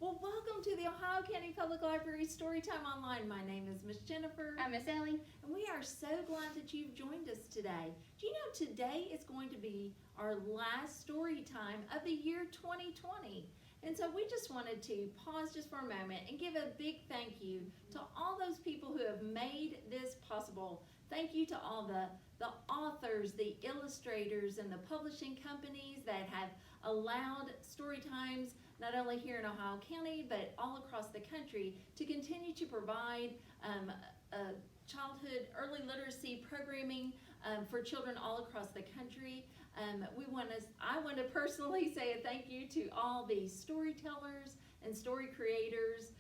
Well, welcome to the Ohio County Public Library Storytime Online. My name is Miss Jennifer. I'm Miss Ellie. And we are so glad that you've joined us today. Do you know today is going to be our last story time of the year 2020? And so we just wanted to pause just for a moment and give a big thank you to all those people who have made this possible. Thank you to all the authors, the illustrators, and the publishing companies that have allowed story times not only here in Ohio County but all across the country to continue to provide childhood early literacy programming for children all across the country. I want to personally say a thank you to all the storytellers and story creators.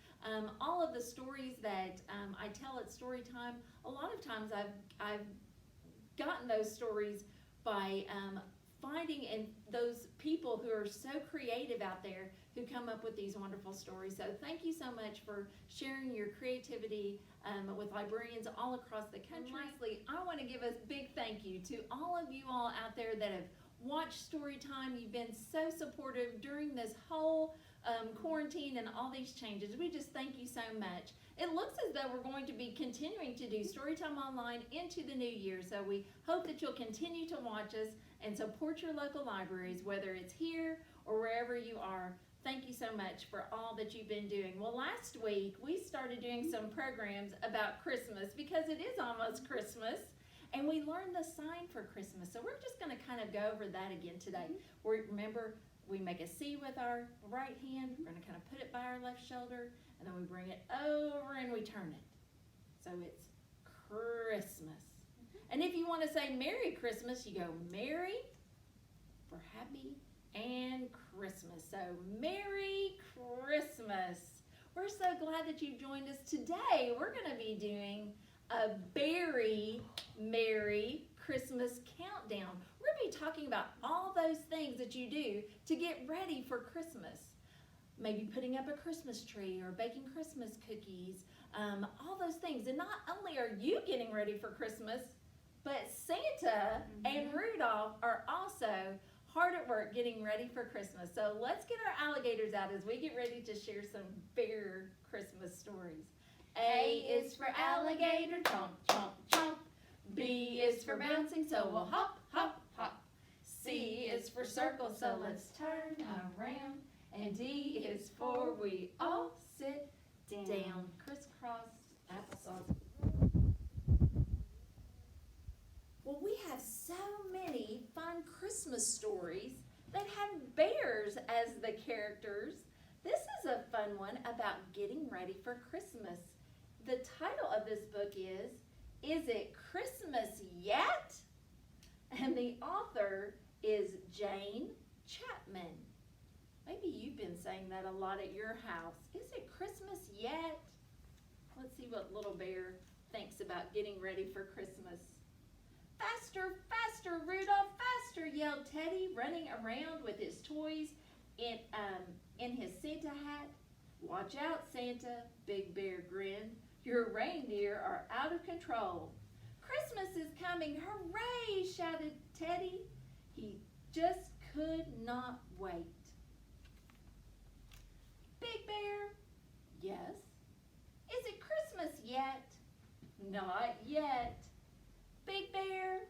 All of the stories that I tell at Storytime, a lot of times I've gotten those stories by finding those people who are so creative out there who come up with these wonderful stories. So thank you so much for sharing your creativity with librarians all across the country. And lastly, I want to give a big thank you to all of you all out there that have watched Storytime. You've been so supportive during this whole quarantine and all these changes. We just thank you so much. It looks as though we're going to be continuing to do Storytime Online into the new year, so we hope that you'll continue to watch us and support your local libraries, whether it's here or wherever you are. Thank you so much for all that you've been doing. Well, last week we started doing some programs about Christmas because it is almost Christmas, and we learned the sign for Christmas. So we're just going to kind of go over that again today. Remember, we make a C with our right hand. We're going to kind of put it by our left shoulder, and then we bring it over and we turn it. So it's Christmas. And if you want to say Merry Christmas, you go Merry for happy and Christmas. So Merry Christmas. We're so glad that you've joined us today. We're going to be doing a very Merry Christmas countdown. We're going to be talking about all those things that you do to get ready for Christmas. Maybe putting up a Christmas tree or baking Christmas cookies, all those things. And not only are you getting ready for Christmas, but Santa and Rudolph are also hard at work getting ready for Christmas. So let's get our alligators out as we get ready to share some bigger Christmas stories. A is for alligator, chomp, chomp, chomp. B is for bouncing, so we'll hop, hop, hop. C is for circle, so let's turn around. And D is for we all sit down. Crisscross applesauce. Well, we have so many fun Christmas stories that have bears as the characters. This is a fun one about getting ready for Christmas. The title of this book is It Christmas Yet? And the author is Jane Chapman. Maybe you've been saying that a lot at your house. Is it Christmas yet? Let's see what little bear thinks about getting ready for Christmas. Faster, faster, Rudolph, faster, yelled Teddy, running around with his toys in his Santa hat. Watch out, Santa, Big Bear grinned. Your reindeer are out of control. Christmas is coming, hooray, shouted Teddy. He just could not wait. Big Bear, yes. Is it Christmas yet? Not yet. Big Bear,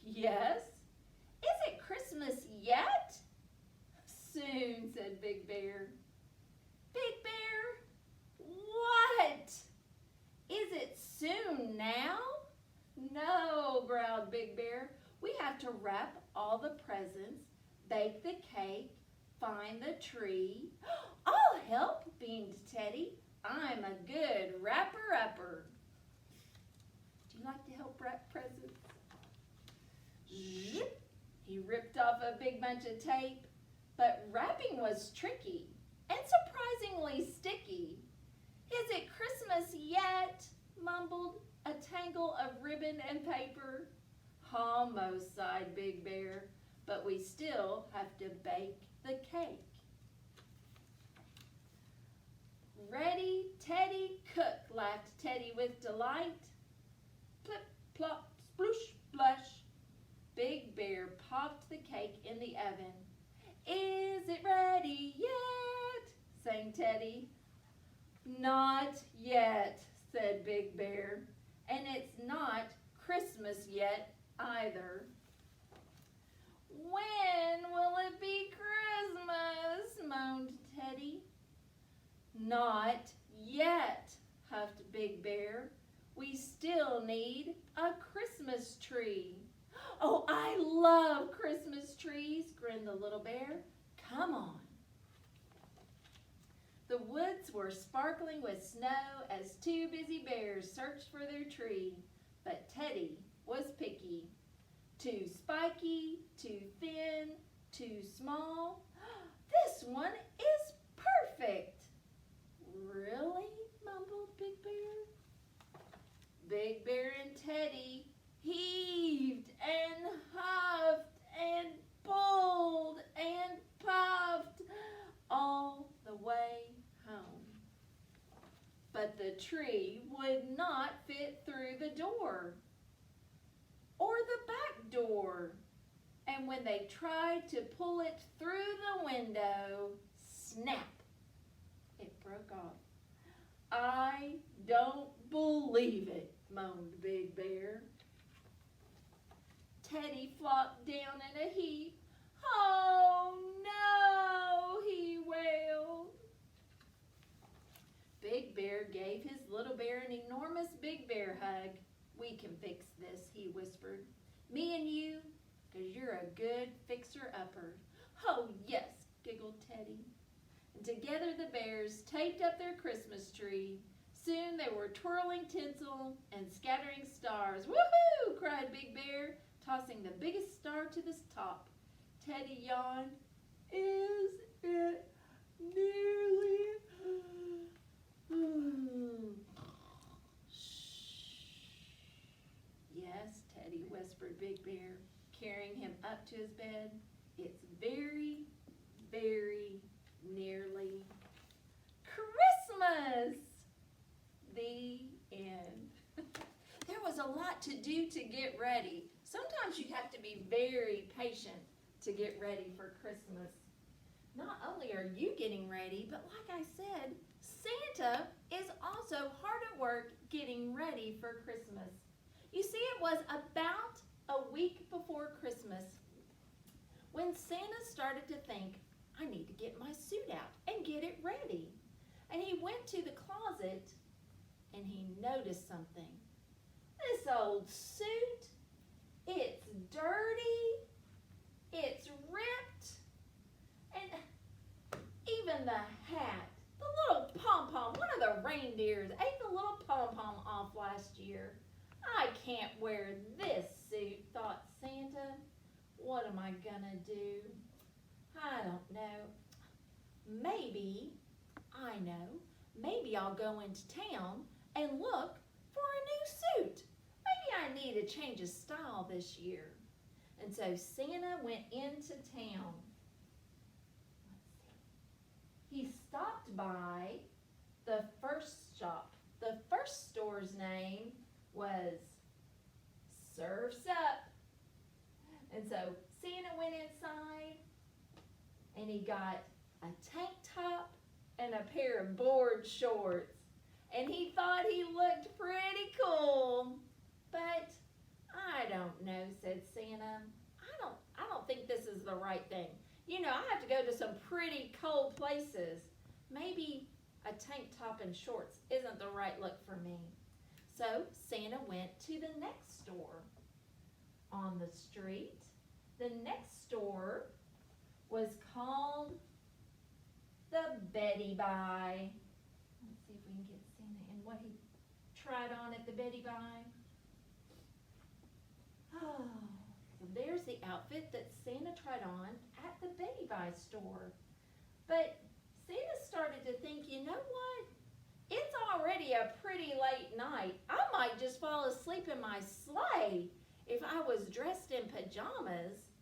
yes. Is it Christmas yet? Soon, said Big Bear. Big Bear, what? Is it soon now? No, growled Big Bear. We have to wrap all the presents, bake the cake, find the tree. I'll help, beamed Teddy. I'm a good wrapper-upper. Do you like to help wrap presents? Zip. He ripped off a big bunch of tape, but wrapping was tricky and surprisingly sticky. Is it Christmas yet? Mumbled a tangle of ribbon and paper. Almost, sighed Big Bear, but we still have to bake the cake. Ready, Teddy, cook, laughed Teddy with delight. Plip, plop, sploosh, blush. Big Bear popped the cake in the oven. Is it ready yet? sang Teddy. Not yet, said Big Bear. And it's not Christmas yet either. When will it be Christmas? Moaned Teddy. Not yet, huffed Big Bear. We still need a Christmas tree. Oh, I love Christmas trees, grinned the little bear. Come on. The woods were sparkling with snow as two busy bears searched for their tree. But Teddy was picky. Too spiky, too thin, too small. This one is perfect. Really? Mumbled Big Bear. Big Bear and Teddy heaved and huffed and pulled and puffed all the way home. But the tree would not fit through the door or the back door. And when they tried to pull it through the window, snap, it broke off. I don't believe it, moaned Big Bear. Teddy flopped down in a heap. Oh no, he wailed. Big Bear gave his little bear an enormous Big Bear hug. We can fix this, he whispered. Me and you, 'cause you're a good fixer-upper. Oh yes, giggled Teddy. And together the bears taped up their Christmas tree. Soon they were twirling tinsel and scattering stars. Woohoo! Cried Big Bear, tossing the biggest star to the top. Teddy yawned. Is it nearly? Yes, Teddy whispered Big Bear, carrying him up to his bed. It's very, very nearly Christmas. The end. There was a lot to do to get ready. Sometimes you have to be very patient to get ready for Christmas. Not only are you getting ready, but like I said, Santa is also hard at work getting ready for Christmas. You see, it was about a week before Christmas when Santa started to think, I need to get my suit out and get it ready. And he went to the closet and he noticed something. This old suit, it's dirty, it's ripped, and even the hat, the little pom-pom, one of the reindeers ate the little pom-pom off last year. I can't wear this suit, thought Santa. What am I gonna do? I don't know. Maybe, I know, maybe I'll go into town and look for a new suit. Maybe I need a change of style this year. And so Santa went into town. He stopped by the first shop. The first store's name was Surf's Up. And so Santa went inside and he got a tank top and a pair of board shorts. And he thought he looked pretty cool. But I don't know, said Santa. I don't think this is the right thing. You know, I have to go to some pretty cold places. Maybe a tank top and shorts isn't the right look for me. So Santa went to the next store on the street. The next store was called the Betty Buy. Let's see if we can get Santa and what he tried on at the Betty Buy. Oh, so there's the outfit that Santa tried on at the Betty Buy store. But Santa started to think, you know what? It's already a pretty late night. I might just fall asleep in my sleigh if I was dressed in pajamas.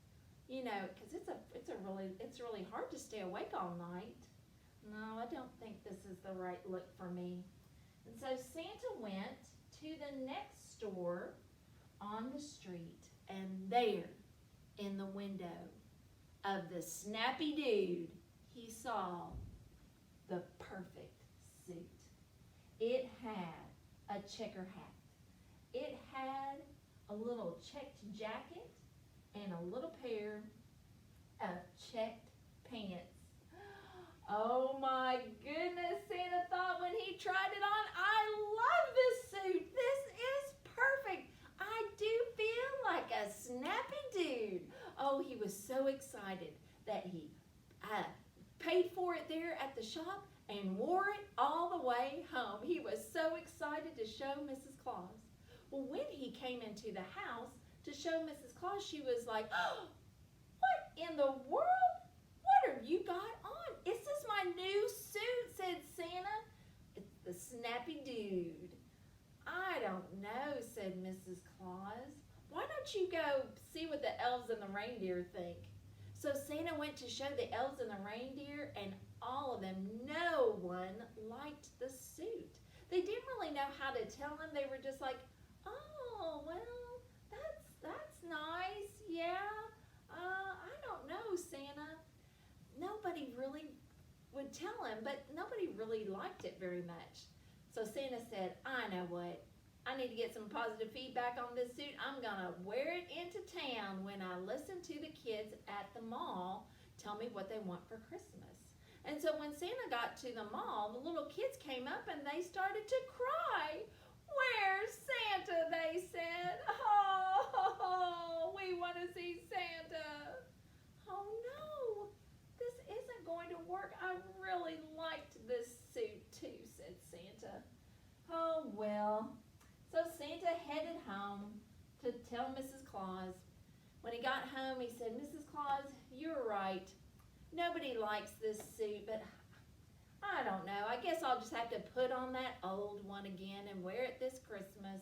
You know, because it's really hard to stay awake all night. No, I don't think this is the right look for me. And so Santa went to the next store on the street, and there, in the window of the Snappy Dude, he saw the perfect suit. It had a checker hat. It had a little checked jacket and a little pair of checked pants. Oh my goodness, Santa thought when he tried it on, I love this suit. This is perfect. I do feel like a snappy dude. Oh, he was so excited that he paid for it there at the shop and wore it all the way home. He was so excited to show Mrs. Claus. Well, when he came into the house to show Mrs. Claus, she was like, oh, what in the world? What have you got on? Is this my new suit, said Santa. It's the snappy dude. I don't know, said Mrs. Claus. Why don't you go see what the elves and the reindeer think? So Santa went to show the elves and the reindeer, and all of them, no one liked the suit. They didn't really know how to tell him. They were just like, oh, well, that's nice, yeah. I don't know, Santa. Nobody really would tell him, but nobody really liked it very much. So Santa said, I know what. I need to get some positive feedback on this suit. I'm gonna wear it into town when I listen to the kids at the mall tell me what they want for Christmas. And so when Santa got to the mall, the little kids came up and they started to cry. Where's Santa? They said. Oh, we want to see Santa. Oh no, this isn't going to work. I really liked this suit too, said Santa. Oh well. So Santa headed home to tell Mrs. Claus. When he got home, he said, Mrs. Claus, you're right. Nobody likes this suit, but I don't know. I guess I'll just have to put on that old one again and wear it this Christmas.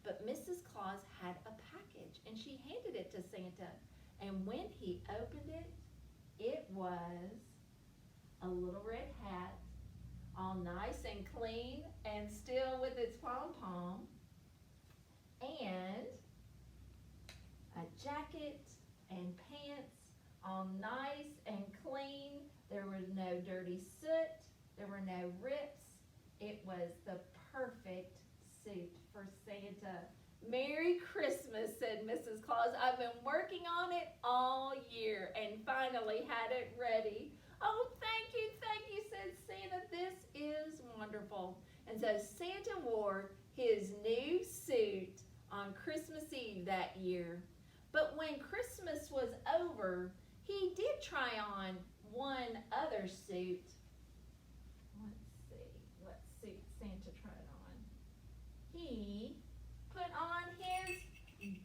But Mrs. Claus had a package, and she handed it to Santa. And when he opened it, it was a little red hat, all nice and clean and still with its pom-pom, and a jacket and pants, all nice and clean. There was no dirty soot. There were no rips. It was the perfect suit for Santa. Merry Christmas, said Mrs. Claus. I've been working on it all year and finally had it ready. Oh, thank you, said Santa. This is wonderful. And so Santa wore his new suit on Christmas Eve that year. But when Christmas was over, he did try on one other suit. Let's see what suit Santa tried on. He put on his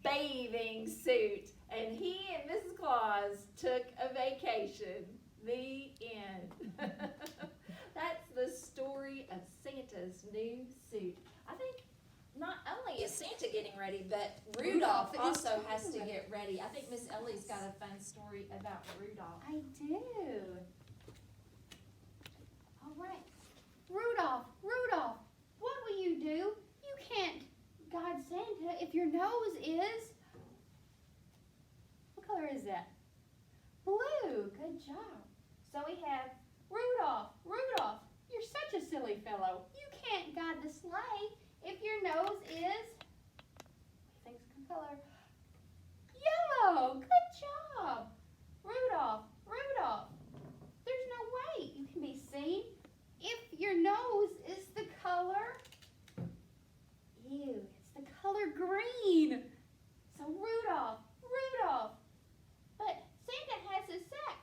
bathing suit, and he and Mrs. Claus took a vacation. The end. That's the story of Santa's new suit. I think not only is Santa getting ready, but Rudolph also has to get ready. I think Miss Ellie's got a fun story about Rudolph. I do. All right. Rudolph, what will you do? You can't guide Santa if your nose is... What color is that? Blue. Good job. So we have Rudolph, you're such a silly fellow. You can't guide the sleigh if your nose is, what do you think's the color? Yellow. Good job. Rudolph, there's no way you can be seen if your nose is the color, it's the color green. So Rudolph, but Santa has his sack.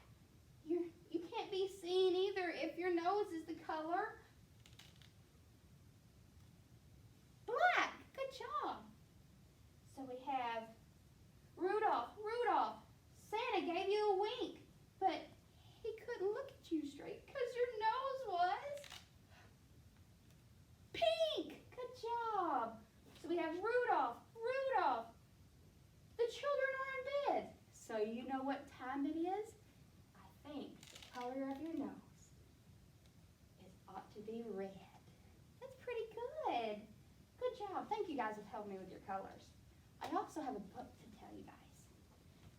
You can't be seen either if your nose is the color black. Good job. So we have Rudolph, Santa gave you a wink, but he couldn't look at you straight because your nose was pink. Good job. So we have Rudolph. The children are in bed. So you know what time it is? I think the color of your nose ought to be red. That's pretty good. Good job. Thank you guys for helping me with your colors. I also have a book to tell you guys.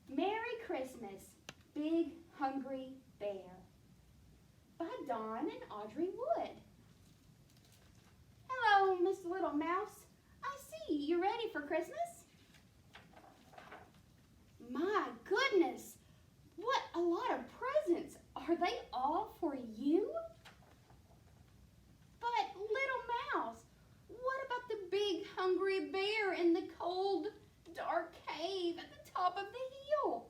Merry Christmas, Big Hungry Bear. by Dawn and Audrey Wood. Hello, Miss Little Mouse. I see you're ready for Christmas. My goodness, what a lot of presents. Are they all for you? But Little Mouse, what about the big hungry bear in the cold, dark cave at the top of the hill?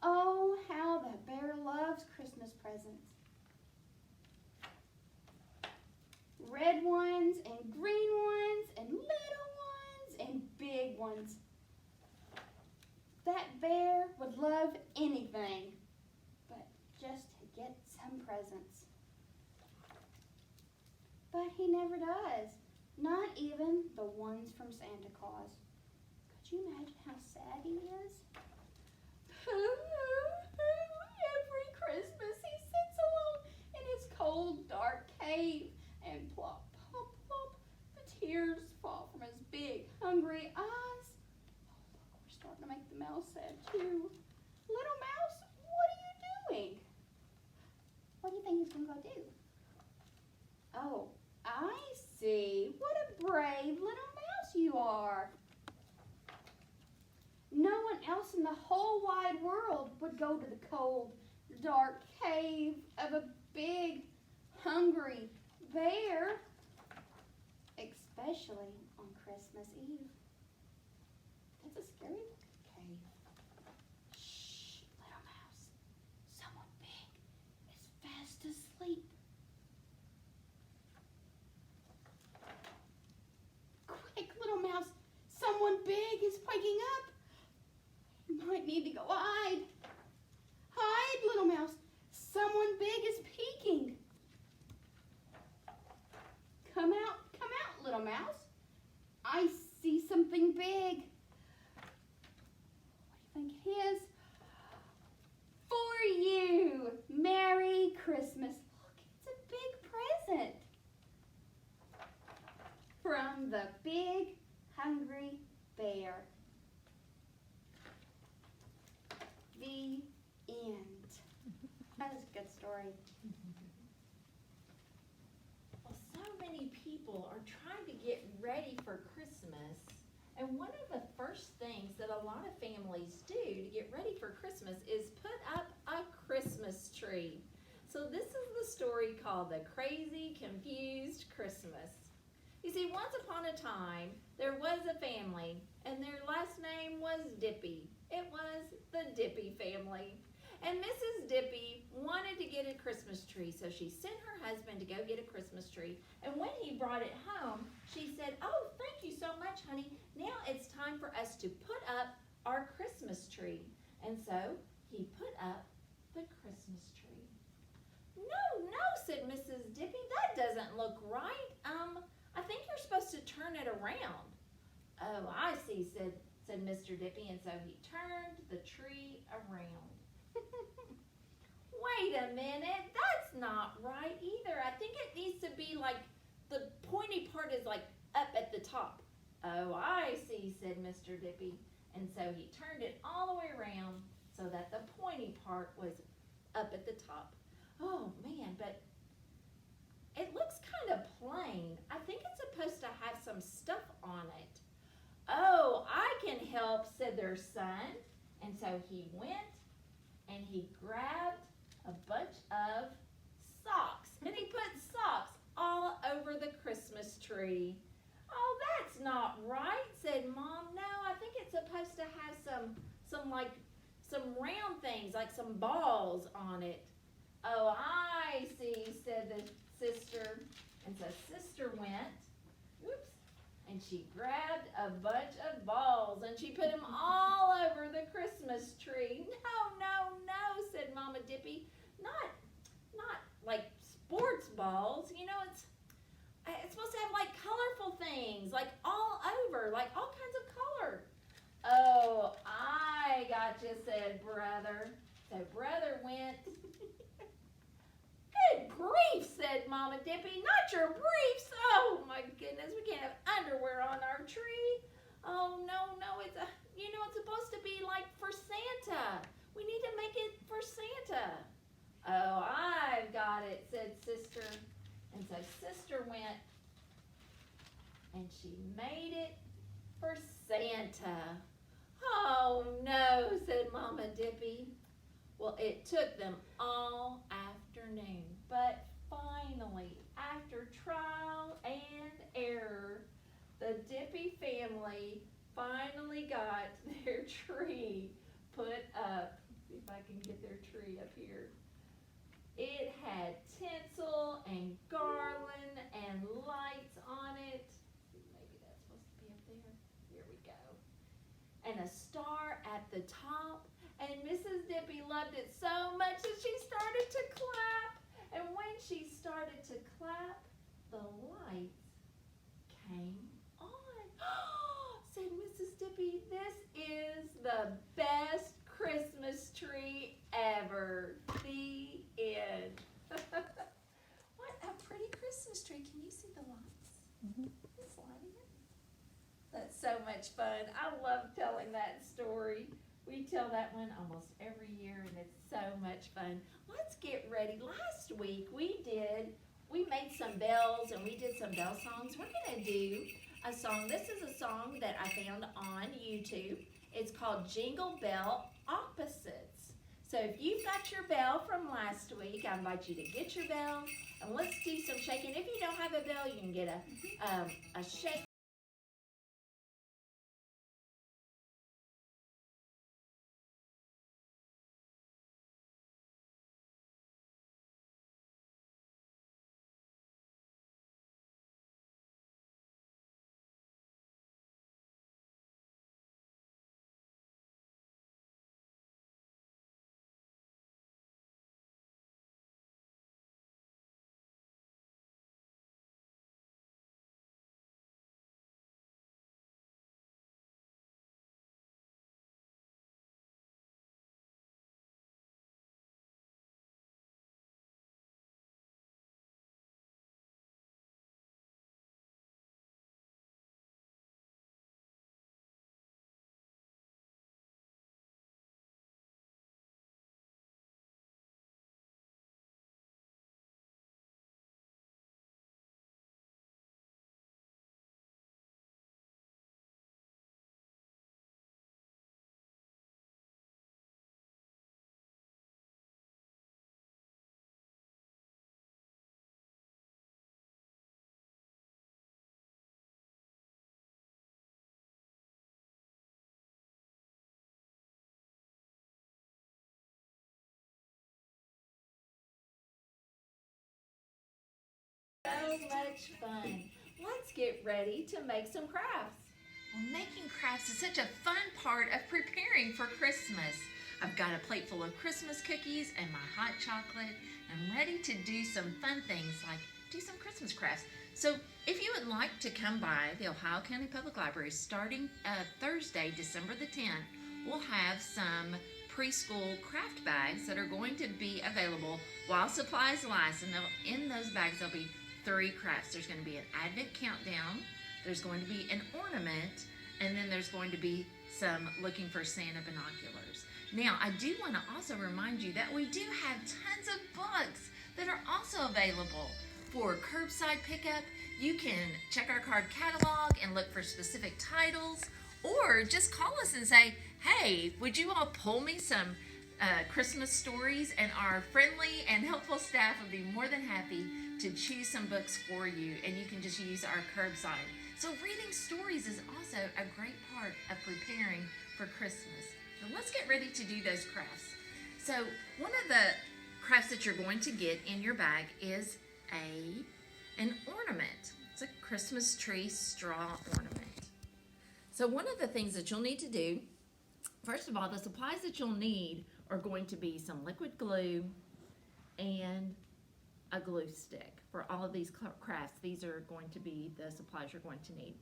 Oh, how the bear loves Christmas presents. Red ones and green ones and little ones and big ones. That bear would love anything, but just to get some presents. But he never does, not even the ones from Santa Claus. Could you imagine how sad he is? Every Christmas he sits alone in his cold, dark cave, and plop, plop, plop, the tears fall from his big, hungry eyes. Oh, look, we're starting to make the mouse sad too. Little Mouse, what are you doing? What do you think he's going to go do? Oh, I see. What a brave little mouse you are. No one else in the whole wide world would go to the cold, dark cave of a big, hungry bear, especially on Christmas Eve. That's a scary looking cave. Shh, little mouse. Someone big is fast asleep. Quick, little mouse. Someone big is waking up. You might need to go hide. Hide, little mouse. Someone big is peeking. Come out, little mouse. I see something big. What do you think it is? For you. Merry Christmas. Look, it's a big present. From the big, hungry bear. The end. That is a good story. Well, so many people are trying to get ready for Christmas, and one of the first things that a lot of families do to get ready for Christmas is put up a Christmas tree. So this is the story called The Crazy Confused Christmas. You see, once upon a time, there was a family, and their last name was Dippy. It was the Dippy family. And Mrs. Dippy wanted to get a Christmas tree, so she sent her husband to go get a Christmas tree. And when he brought it home, she said, "Oh, thank you so much, honey. Now it's time for us to put up our Christmas tree." And so he put up the Christmas tree. No, said Mrs. Dippy, that doesn't look right. I think you're supposed to turn it around. Oh, I see, said Mr. Dippy, and so he turned the tree around. Wait a minute, that's not right either. I think it needs to be like the pointy part is like up at the top. Oh, I see, said Mr. Dippy, and so he turned it all the way around so that the pointy part was up at the top. Oh man, but it looks kind of plain. I think it's supposed to have some stuff on it. Oh, I can help, said their son. And so he went and he grabbed a bunch of socks. And he put socks all over the Christmas tree. Oh, that's not right, said Mom. No, I think it's supposed to have some round things, like some balls on it. Oh, I see, said the sister. And so sister went, and she grabbed a bunch of balls and she put them all over the Christmas tree. No, said Mama Dippy. Not like sports balls. You know, it's supposed to have like colorful things, like all over, like all kinds of color. Oh, I gotcha, said brother. So brother went. Good grief, said Mama Dippy. Not your briefs. Oh my goodness, we can't have underwear on our tree. Oh no, it's supposed to be like for Santa. We need to make it for Santa. Oh, I've got it, said Sister. And so Sister went and she made it for Santa. Oh no, said Mama Dippy. Well, it took them all afternoon, but finally, after trial and error, the Dippy family finally got their tree put up. See if I can get their tree up here. It had tinsel and garland and lights on it. Maybe that's supposed to be up there. Here we go. And a star at the top. And Mrs. Dippy loved it so much that she started to clap. And when she started to clap, the lights came on. Said Mrs. Dippy, this is the best Christmas tree ever. The end. What a pretty Christmas tree. Can you see the lights? It's lighting it. That's so much fun. I love telling that story. We tell that one almost every year, and it's so much fun. Let's get ready. Last week we made some bells, and we did some bell songs. We're going to do a song. This is a song that I found on YouTube. It's called Jingle Bell Opposites. So if you've got your bell from last week, I invite you to get your bell, and let's do some shaking. If you don't have a bell, you can get a shake. So much fun. Let's get ready to make some crafts. Well, making crafts is such a fun part of preparing for Christmas. I've got a plate full of Christmas cookies and my hot chocolate. I'm ready to do some fun things like do some Christmas crafts. So if you would like to come by the Ohio County Public Library starting Thursday, December the 10th, we'll have some preschool craft bags that are going to be available while supplies last. And in those bags there'll be 3 crafts. There's going to be an Advent countdown, there's going to be an ornament, and then there's going to be some looking for Santa binoculars. Now, I do want to also remind you that we do have tons of books that are also available for curbside pickup. You can check our card catalog and look for specific titles, or just call us and say, hey, would you all pull me some Christmas stories? And our friendly and helpful staff would be more than happy to choose some books for you, and you can just use our curbside. So reading stories is also a great part of preparing for Christmas. So let's get ready to do those crafts. So one of the crafts that you're going to get in your bag is an ornament. It's a Christmas tree straw ornament. So one of the things that you'll need to do, first of all, the supplies that you'll need are going to be some liquid glue and a glue stick. For all of these crafts, these are going to be the supplies you're going to need.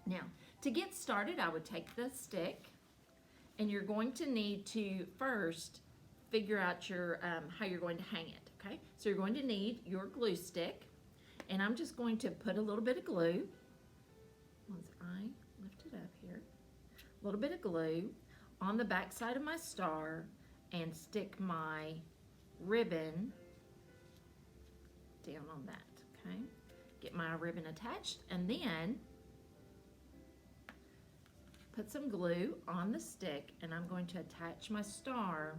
Now, to get started, I would take the stick, and you're going to need to first figure out your how you're going to hang it, okay? So you're going to need your glue stick, and I'm just going to put a little bit of glue, once I lift it up here, a little bit of glue on the back side of my star and stick my ribbon down on that, okay? Get my ribbon attached, and then put some glue on the stick, and I'm going to attach my star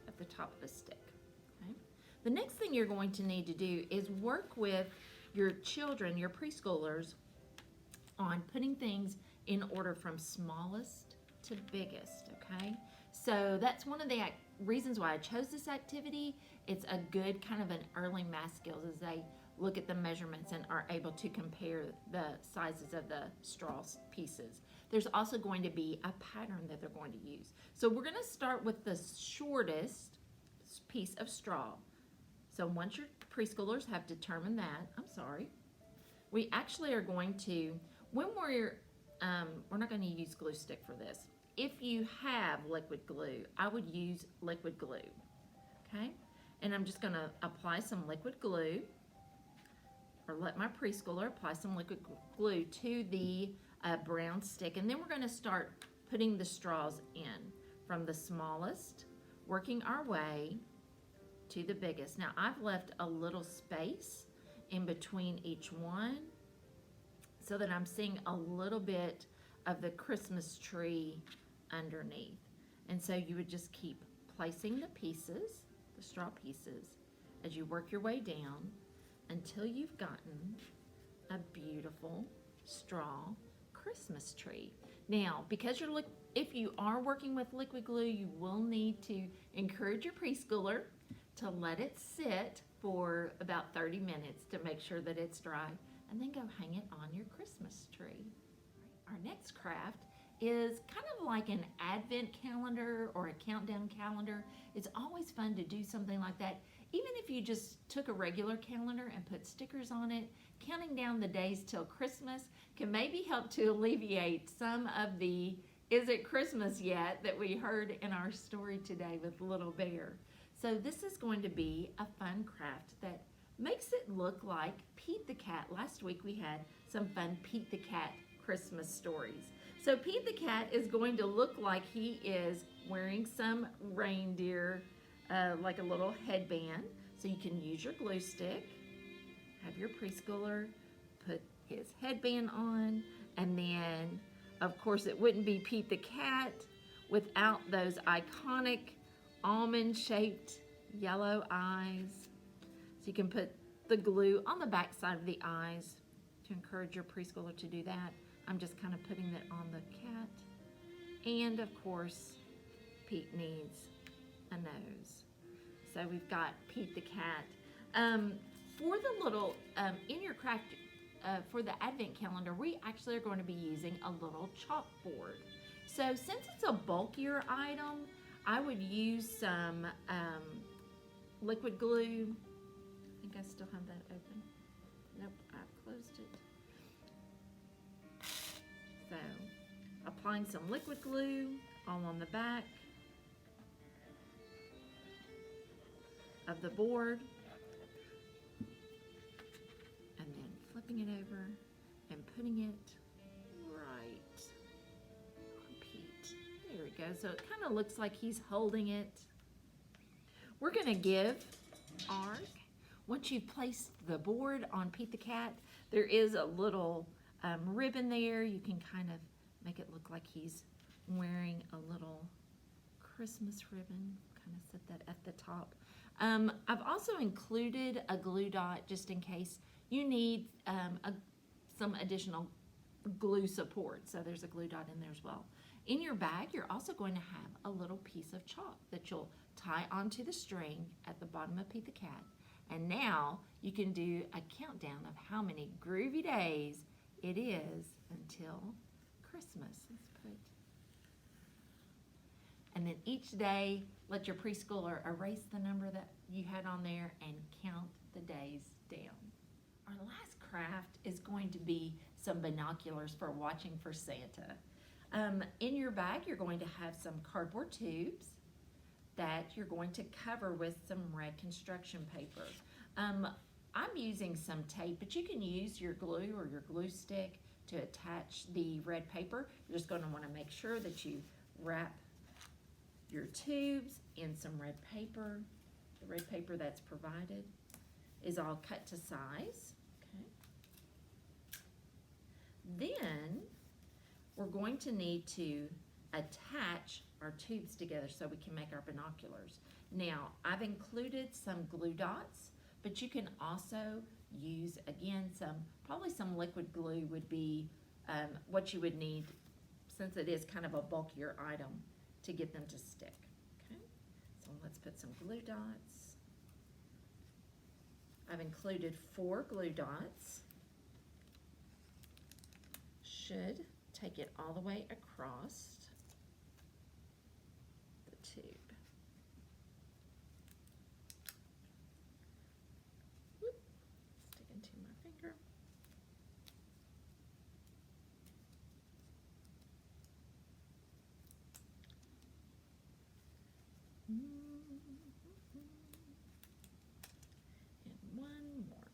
at the top of the stick, okay? The next thing you're going to need to do is work with your children, your preschoolers, on putting things in order from smallest to biggest, okay? So that's one of the reasons why I chose this activity. It's a good kind of an early math skills as they look at the measurements and are able to compare the sizes of the straw pieces. There's also going to be a pattern that they're going to use. So we're going to start with the shortest piece of straw. So once your preschoolers have determined that, we actually are going to, when we're not going to use glue stick for this. If you have liquid glue, I would use liquid glue, okay? And I'm just going to apply some liquid glue, or let my preschooler apply some liquid glue to the brown stick, and then we're going to start putting the straws in from the smallest, working our way to the biggest. Now I've left a little space in between each one so that I'm seeing a little bit of the Christmas tree underneath. And so you would just keep placing the pieces, the straw pieces, as you work your way down until you've gotten a beautiful straw Christmas tree. Now, because if you are working with liquid glue, you will need to encourage your preschooler to let it sit for about 30 minutes to make sure that it's dry, and then go hang it on your Christmas tree. Our next craft is kind of like an advent calendar or a countdown calendar. It's always fun to do something like that. Even if you just took a regular calendar and put stickers on it, counting down the days till Christmas can maybe help to alleviate some of the "is it Christmas yet" that we heard in our story today with Little Bear. So this is going to be a fun craft that makes it look like Pete the Cat. Last week we had some fun Pete the Cat Christmas stories. So Pete the Cat is going to look like he is wearing some reindeer, like a little headband. So you can use your glue stick, have your preschooler put his headband on, and then of course it wouldn't be Pete the Cat without those iconic almond-shaped yellow eyes. So you can put the glue on the back side of the eyes to encourage your preschooler to do that. I'm just kind of putting it on the cat. And of course, Pete needs a nose. So we've got Pete the Cat. For the little, in your craft, for the advent calendar, we actually are going to be using a little chalkboard. So since it's a bulkier item, I would use some liquid glue. I think I still have that open. Nope, I've closed it. So, applying some liquid glue all on the back of the board, and then flipping it over and putting it right on Pete. There we go. So it kind of looks like he's holding it. We're going to give once you've placed the board on Pete the Cat, there is a little ribbon there. You can kind of make it look like he's wearing a little Christmas ribbon. Kind of set that at the top. I've also included a glue dot just in case you need some additional glue support. So there's a glue dot in there as well. In your bag, you're also going to have a little piece of chalk that you'll tie onto the string at the bottom of Pete the Cat. And now you can do a countdown of how many groovy days it is until Christmas. Let's put. And then each day, let your preschooler erase the number that you had on there and count the days down. Our last craft is going to be some binoculars for watching for Santa. In your bag, you're going to have some cardboard tubes that you're going to cover with some red construction paper. I'm using some tape, but you can use your glue or your glue stick to attach the red paper. You're just going to want to make sure that you wrap your tubes in some red paper the red paper that's provided is all cut to size. Okay. Then we're going to need to attach our tubes together so we can make our binoculars. Now, I've included some glue dots, but you can also use, again, probably some liquid glue would be what you would need, since it is kind of a bulkier item, to get them to stick. Okay, so let's put some glue dots. I've included 4 glue dots. Should take it all the way across the tube. Whoop, stick into my finger. And one more.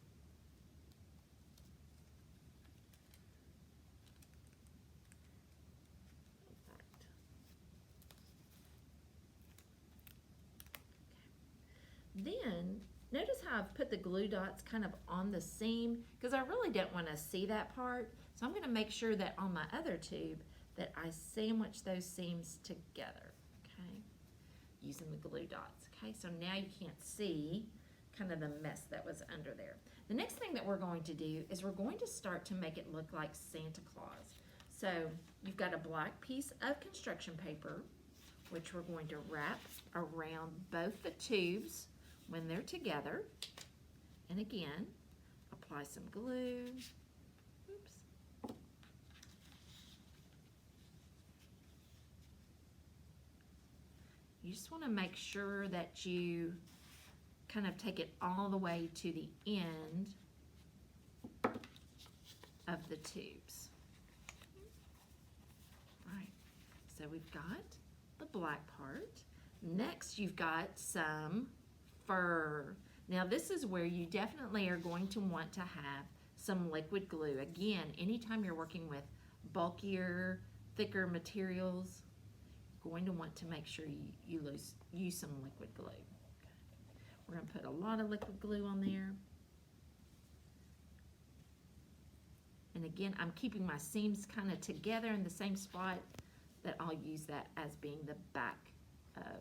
Then, notice how I've put the glue dots kind of on the seam, because I really don't want to see that part. So I'm going to make sure that on my other tube that I sandwich those seams together, okay, using the glue dots. Okay, so now you can't see kind of the mess that was under there. The next thing that we're going to do is we're going to start to make it look like Santa Claus. So you've got a black piece of construction paper, which we're going to wrap around both the tubes when they're together. And again, apply some glue. Oops. You just want to make sure that you kind of take it all the way to the end of the tubes. All right, so we've got the black part. Next, you've got some fur. Now, this is where you definitely are going to want to have some liquid glue. Again, anytime you're working with bulkier, thicker materials, you're going to want to make sure you use some liquid glue. We're going to put a lot of liquid glue on there. And again, I'm keeping my seams kind of together in the same spot, that I'll use that as being the back of. All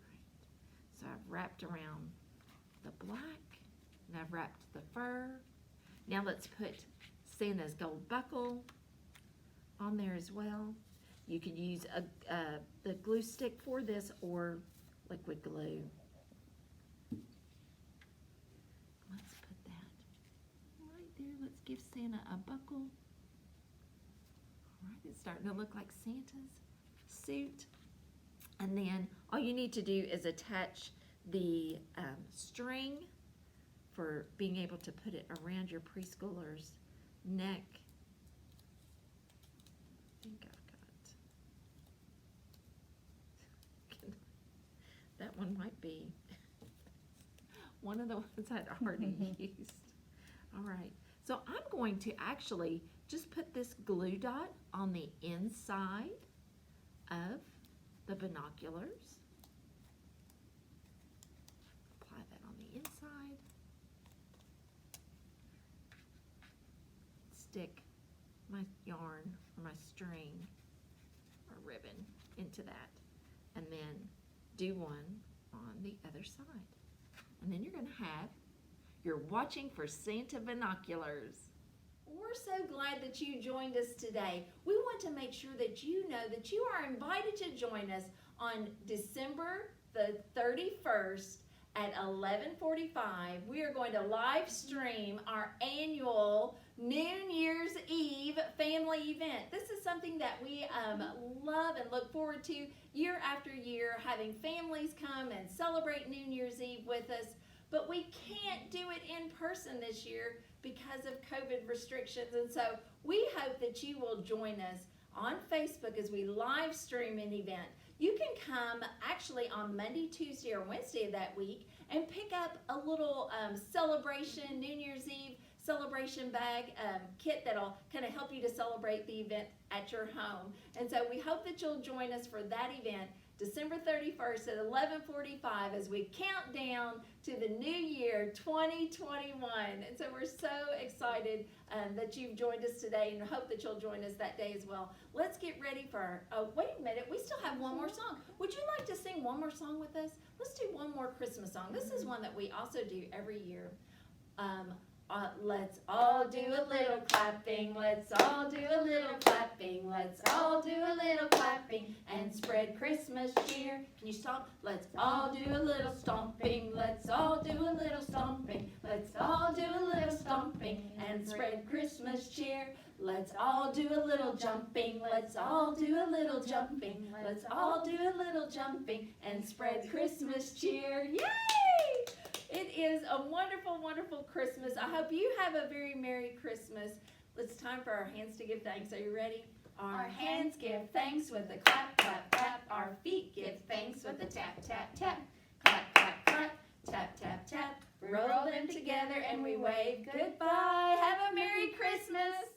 right. So I've wrapped around the black, and I've wrapped the fur. Now let's put Santa's gold buckle on there as well. You could use the glue stick for this or liquid glue. Let's put that right there. Let's give Santa a buckle. All right, it's starting to look like Santa's suit. And then all you need to do is attach the string for being able to put it around your preschooler's neck. I think I've got, that one might be one of the ones I'd already used. All right, so I'm going to actually just put this glue dot on the inside of the binoculars. Apply that on the inside. Stick my yarn or my string or ribbon into that, and then do one on the other side. And then you're going to have your Watching for Santa binoculars. We're so glad that you joined us today. We want to make sure that you know that you are invited to join us on December the 31st at 11:45. We are going to live stream our annual New Year's Eve family event. This is something that we love and look forward to year after year, having families come and celebrate New Year's Eve with us. But we can't do it in person this year because of COVID restrictions. And so we hope that you will join us on Facebook as we live stream an event. You can come actually on Monday, Tuesday, or Wednesday of that week and pick up a little celebration New Year's Eve celebration bag kit that'll kind of help you to celebrate the event at your home. And so we hope that you'll join us for that event December 31st at 11:45 as we count down to the new year 2021. And so we're so excited that you've joined us today and hope that you'll join us that day as well. Let's get ready for our, oh, wait a minute, we still have one more song. Would you like to sing one more song with us? Let's do one more Christmas song. This is one that we also do every year. Let's all do a little clapping, let's all do a little clapping, let's all do a little clapping and spread Christmas cheer. Can you stomp? Let's all do a little stomping, let's all do a little stomping, let's all do a little stomping and spread Christmas cheer. Let's all do a little jumping, let's all do a little jumping, let's all do a little jumping and spread Christmas cheer. Yay! It is a wonderful, wonderful Christmas. I hope you have a very Merry Christmas. It's time for our hands to give thanks. Are you ready? Our hands give thanks with a clap, clap, clap. Our feet give thanks with a tap, tap, tap. Clap, clap, clap. Tap, tap, tap. Roll them together and we wave goodbye. Have a Merry Christmas.